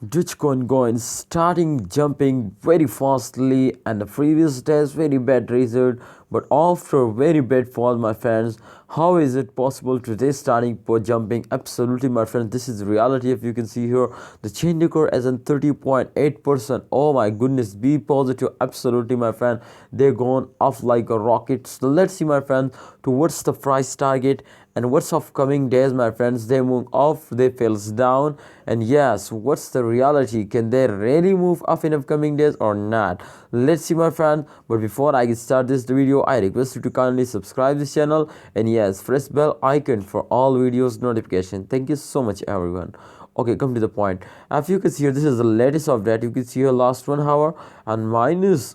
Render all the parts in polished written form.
Dogecoin coin starting jumping very fastly and the previous days very bad result, but after very bad fall, my friends. How is it possible today starting for jumping? Absolutely, my friends, this is reality. If you can see here, the chain record as in 30.8%. Oh my goodness, be positive. Absolutely, my friend, they're gone off like a rocket. So let's see, my friends, towards the price target and what's upcoming days, my friends. They move off, they falls down, and yes, what's the reality? Can they really move up in upcoming days or not? Let's see, my friend. But before I start this video, I request you to kindly subscribe this channel, and yes, press bell icon for all videos notification. Thank you so much, everyone. Okay, come to the point. As you can see here, this is the latest update. You can see here last 1 hour and minus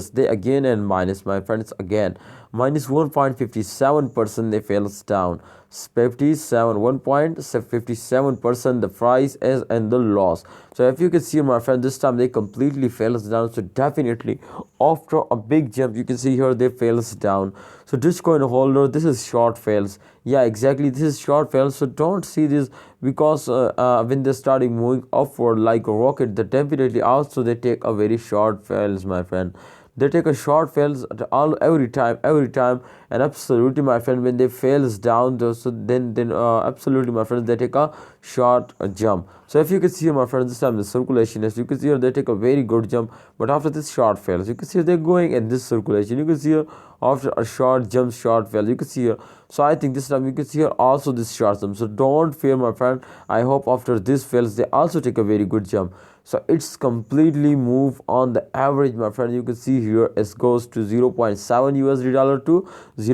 they again and minus, my friends, again minus 1.57%. They falls down 57 1.57%. The price is in the loss. So if you can see, my friend, this time they completely fails down. So definitely after a big jump, you can see here they fails down. So Dogecoin holder, this is short fails. Yeah, exactly, this is short fails. So don't see this, because when they're starting moving upward like a rocket, they definitely also they take a very short fails, my friend. They take a short fails at all every time, and absolutely, my friend, when they fails down, so then absolutely, my friends, they take a short jump. So if you can see here, my friends, this time the circulation is, you can see here they take a very good jump, but after this short fails, you can see they're going in this circulation. You can see here after a short jump, short fail, you can see here. So I think this time you can see here also this short jump. So don't fear, my friend. I hope after this fails they also take a very good jump. So it's completely move on the average, my friend. You can see here it goes to 0.7 USD dollar to 1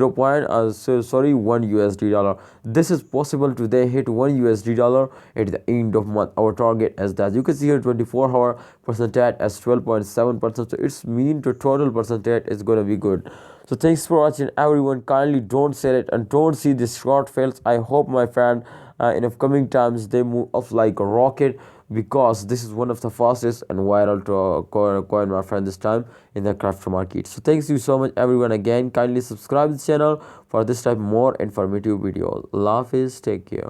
USD dollar. This is possible to they hit 1 USD dollar at the end of month. Our target is that you can see here 24-hour percentage as 12.7%. So it's mean to total percentage is gonna be good. So thanks for watching, everyone. Kindly don't sell it and don't see these short fails. I hope, my friend, in upcoming times they move off like a rocket, because this is one of the fastest and viral to coin, my friend, this time in the crypto market. So thanks you so much, everyone. Again, kindly subscribe this channel for this type more informative videos. Allah Hafiz, take care.